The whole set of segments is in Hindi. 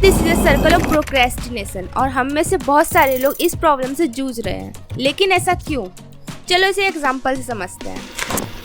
This is a circle of procrastination और हम में से बहुत सारे लोग इस प्रॉब्लम से जूझ रहे हैं। लेकिन ऐसा क्यों? चलो इसे एग्जांपल से समझते हैं।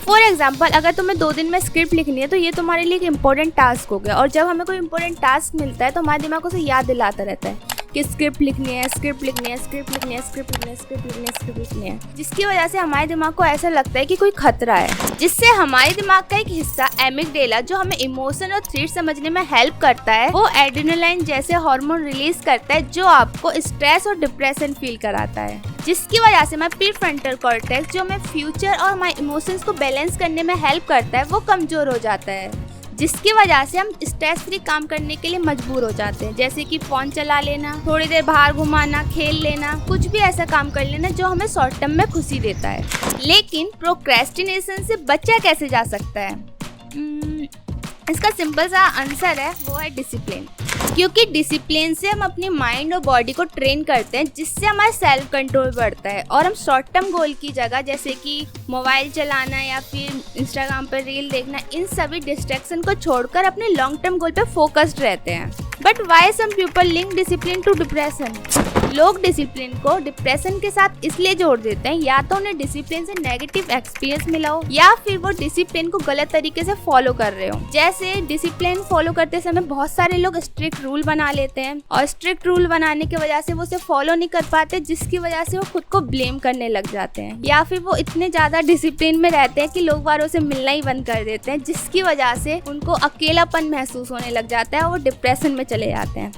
फॉर एग्जाम्पल, अगर तुम्हें 2 दिन में स्क्रिप्ट लिखनी है तो ये तुम्हारे लिए एक इंपॉर्टेंट टास्क हो गया। और जब हमें कोई इंपॉर्टेंट टास्क मिलता है तो हमारे दिमाग उसे याद दिलाता रहता है कि स्क्रिप्ट लिखनी है, स्क्रिप्ट लिखनी है, स्क्रिप्ट लिखनी है, स्क्रिप्ट लिखनी है, स्क्रिप्ट लिखनी है, स्क्रिप्ट लिखनी है, जिसकी वजह से हमारे दिमाग को ऐसा लगता है कि कोई खतरा है, जिससे हमारे दिमाग का एक हिस्सा एमिगडाला, जो हमें इमोशन और थ्रेट समझने में हेल्प करता है, वो एड्रेनालाइन जैसे हार्मोन रिलीज करता है जो आपको स्ट्रेस और डिप्रेशन फील कराता है, जिसकी वजह से हमारा प्रीफ्रंटल कॉर्टेक्स, जो हमें फ्यूचर और हमारे इमोशंस को बैलेंस करने में हेल्प करता है, वो कमजोर हो जाता है, जिसकी वजह से हम स्ट्रेस फ्री काम करने के लिए मजबूर हो जाते हैं, जैसे कि फोन चला लेना, थोड़ी देर बाहर घुमाना, खेल लेना, कुछ भी ऐसा काम कर लेना जो हमें शॉर्ट टर्म में खुशी देता है। लेकिन प्रोक्रेस्टिनेशन से बचा कैसे जा सकता है? इसका सिंपल सा आंसर है, वो है डिसिप्लिन। क्योंकि डिसिप्लिन से हम अपनी माइंड और बॉडी को ट्रेन करते हैं, जिससे हमारा सेल्फ कंट्रोल बढ़ता है और हम शॉर्ट टर्म गोल की जगह, जैसे कि मोबाइल चलाना या फिर इंस्टाग्राम पर रील देखना, इन सभी डिस्ट्रैक्शन को छोड़कर अपने लॉन्ग टर्म गोल पे फोकस्ड रहते हैं। But why some people link discipline to depression? लोग डिसिप्लिन को डिप्रेशन के साथ इसलिए जोड़ देते हैं, या तो उन्हें डिसिप्लिन से नेगेटिव एक्सपीरियंस मिला हो, या फिर वो डिसिप्लिन को गलत तरीके से फॉलो कर रहे हो। जैसे डिसिप्लिन फॉलो करते समय बहुत सारे लोग स्ट्रिक्ट रूल बना लेते हैं और स्ट्रिक्ट रूल बनाने की वजह से वो उसे फॉलो नहीं कर पाते, जिसकी वजह से वो खुद को ब्लेम करने लग जाते हैं, या फिर वो इतने ज्यादा डिसिप्लिन में रहते हैं कि लोग वारों से मिलना ही बंद कर देते हैं, जिसकी वजह से उनको अकेलापन महसूस होने लग जाता है और वो डिप्रेशन में चले जाते हैं।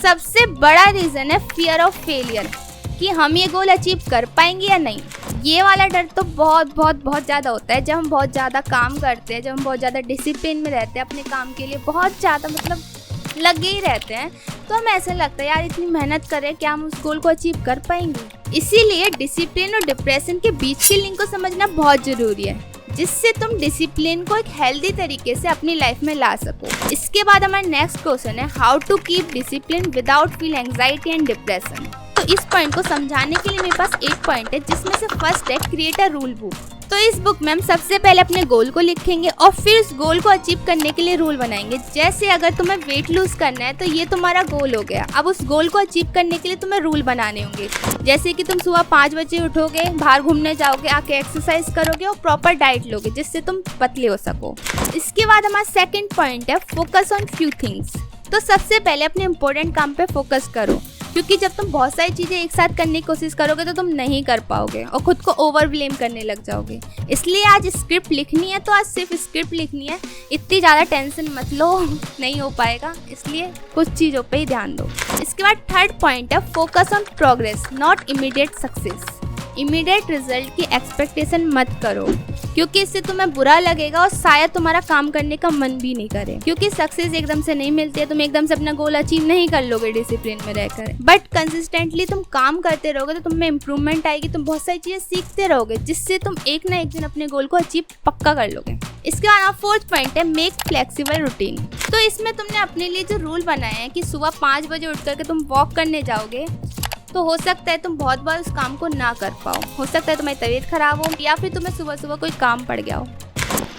सबसे बड़ा रीजन है फियर ऑफ फेलियर, कि हम ये गोल अचीव कर पाएंगे या नहीं। ये वाला डर तो बहुत ज़्यादा होता है जब हम बहुत ज़्यादा काम करते हैं, जब हम बहुत ज़्यादा डिसिप्लिन में रहते हैं, अपने काम के लिए बहुत ज़्यादा मतलब लगे ही रहते हैं, तो हमें ऐसा लगता है यार इतनी मेहनत करें, क्या हम उस गोल को अचीव कर पाएंगे? इसीलिए डिसिप्लिन और डिप्रेशन के बीच के लिंक को समझना बहुत ज़रूरी है, जिससे तुम डिसिप्लिन को एक हेल्दी तरीके से अपनी लाइफ में ला सको। इसके बाद हमारा नेक्स्ट क्वेश्चन है, how to keep discipline without feel anxiety and depression. तो इस पॉइंट को समझाने के लिए मेरे पास एक पॉइंट है, जिसमें से फर्स्ट है क्रिएट अ रूल बुक। तो इस बुक में हम सबसे पहले अपने गोल को लिखेंगे और फिर उस गोल को अचीव करने के लिए रूल बनाएंगे। जैसे अगर तुम्हें वेट लूज करना है तो ये तुम्हारा गोल हो गया। अब उस गोल को अचीव करने के लिए तुम्हें रूल बनाने होंगे, जैसे कि तुम सुबह 5 बजे उठोगे, बाहर घूमने जाओगे, आके एक्सरसाइज करोगे और प्रॉपर डाइट लोगे, जिससे तुम पतले हो सको। इसके बाद हमारा सेकेंड पॉइंट है फोकस ऑन फ्यू थिंग्स। तो सबसे पहले अपने इम्पोर्टेंट काम पे फोकस करो, क्योंकि जब तुम बहुत सारी चीज़ें एक साथ करने की कोशिश करोगे तो तुम नहीं कर पाओगे और खुद को ओवर ब्लेम करने लग जाओगे। इसलिए आज स्क्रिप्ट लिखनी है तो आज सिर्फ स्क्रिप्ट लिखनी है, इतनी ज़्यादा टेंशन मत लो, नहीं हो पाएगा, इसलिए कुछ चीज़ों पे ही ध्यान दो। इसके बाद थर्ड पॉइंट है focus on progress not immediate success. Immediate result की एक्सपेक्टेशन मत करो, क्योंकि इससे तुम्हें बुरा लगेगा और शायद तुम्हारा काम करने का मन भी नहीं करे, क्योंकि सक्सेस एकदम से नहीं मिलती है। तुम एकदम से अपना गोल अचीव नहीं कर लोगे डिसिप्लिन में रहकर, बट कंसिस्टेंटली तुम काम करते रहोगे तो तुम में इम्प्रूवमेंट आएगी, तुम बहुत सारी चीजें सीखते रहोगे, जिससे तुम एक ना एक दिन अपने गोल को अचीव पक्का कर लोगे। इसके बाद फोर्थ पॉइंट है मेक फ्लेक्सिबल रूटीन। तो इसमें तुमने अपने लिए जो रूल बनाया है कि सुबह 5 बजे उठ करके तुम वॉक करने जाओगे, तो हो सकता है तुम बहुत बार उस काम को ना कर पाओ, हो सकता है तुम्हारी तबीयत खराब हो या फिर तुम्हें सुबह सुबह कोई काम पड़ गया हो।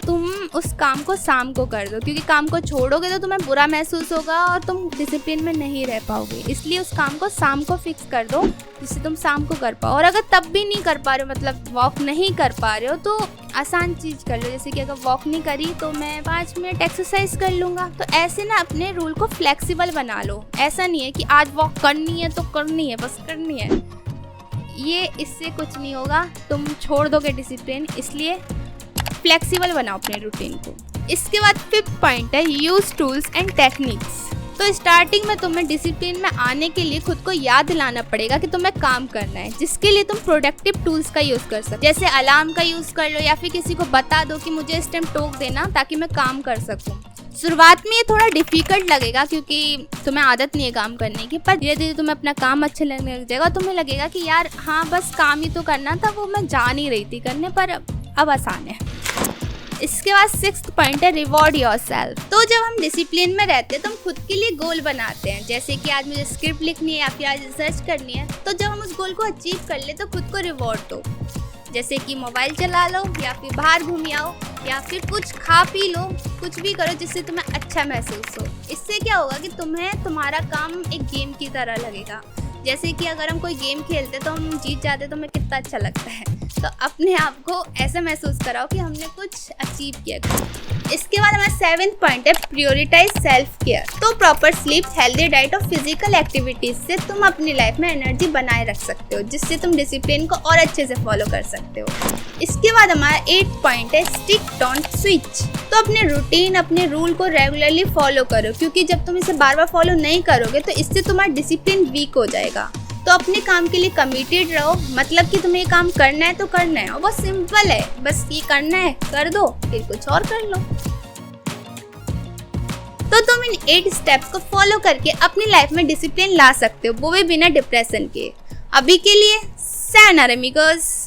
तुम उस काम को शाम को कर दो, क्योंकि काम को छोड़ोगे तो तुम्हें बुरा महसूस होगा और तुम डिसिप्लिन में नहीं रह पाओगे। इसलिए उस काम को शाम को फिक्स कर दो, जिससे तुम शाम को कर पाओ। और अगर तब भी नहीं कर पा रहे हो, मतलब वॉक नहीं कर पा रहे हो, तो आसान चीज़ कर लो, जैसे कि अगर वॉक नहीं करी तो मैं 5 मिनट एक्सरसाइज कर लूँगा। तो ऐसे ना अपने रूल को फ्लेक्सिबल बना लो। ऐसा नहीं है कि आज वॉक करनी है तो करनी है, बस करनी है, ये इससे कुछ नहीं होगा, तुम छोड़ दोगे डिसिप्लिन। इसलिए फ्लेक्सिबल बनाओ अपने रूटीन को। इसके बाद फिफ्थ पॉइंट है यूज टूल्स एंड टेक्निक्स। तो स्टार्टिंग में तुम्हें डिसिप्लिन में आने के लिए खुद को याद दिलाना पड़ेगा कि तुम्हें काम करना है, जिसके लिए तुम प्रोडक्टिव टूल्स का यूज़ कर सकते, जैसे अलार्म का यूज़ कर लो, या फिर किसी को बता दो कि मुझे इस टाइम टोक देना ताकि मैं काम कर सकूं। शुरुआत में ये थोड़ा डिफिकल्ट लगेगा क्योंकि तुम्हें आदत नहीं है काम करने की, पर धीरे धीरे तुम्हें अपना काम अच्छा लगने लग जाएगा। तुम्हें लगेगा कि यार हाँ बस काम ही तो करना था, वो मैं जा नहीं रही थी करने, पर अब आसान है। इसके बाद सिक्स्थ पॉइंट है रिवॉर्ड योरसेल्फ। तो जब हम डिसिप्लिन में रहते हैं तो हम खुद के लिए गोल बनाते हैं, जैसे कि आज मुझे स्क्रिप्ट लिखनी है या फिर आज रिसर्च करनी है। तो जब हम उस गोल को अचीव कर ले तो खुद को रिवॉर्ड दो। जैसे कि मोबाइल चला लो या फिर बाहर घूम आओ या फिर कुछ खा पी लो, कुछ भी करो जिससे तुम्हें अच्छा महसूस हो। इससे क्या होगा कि तुम्हें तुम्हारा काम एक गेम की तरह लगेगा। जैसे कि अगर हम कोई गेम खेलते तो हम जीत जाते तो हमें कितना अच्छा लगता है, तो अपने आप को ऐसा महसूस कराओ कि हमने कुछ अचीव किया। इसके बाद हमारा 7th पॉइंट है प्रायोरिटाइज सेल्फ केयर। तो प्रॉपर स्लीप, हेल्दी डाइट और फिजिकल एक्टिविटीज से तुम अपनी लाइफ में एनर्जी बनाए रख सकते हो, जिससे तुम डिसिप्लिन को और अच्छे से फॉलो कर सकते हो। इसके बाद हमारा 8th पॉइंट है स्टिक डोंट स्विच। तो अपने रूटीन, अपने रूल को रेगुलरली फॉलो करो, क्योंकि जब तुम इसे बार बार फॉलो नहीं करोगे तो इससे तुम्हारा डिसिप्लिन वीक हो जाएगा। तो अपने काम के लिए कमिटेड रहो, मतलब कि तुम्हें ये काम करना है तो करना है, और बहुत सिंपल है, बस ये करना है, कर दो, फिर कुछ और कर लो। तो तुम इन 8 स्टेप्स को फॉलो करके अपनी लाइफ में डिसिप्लिन ला सकते हो, वो भी बिना डिप्रेशन के। अभी के लिए sayonara amigos।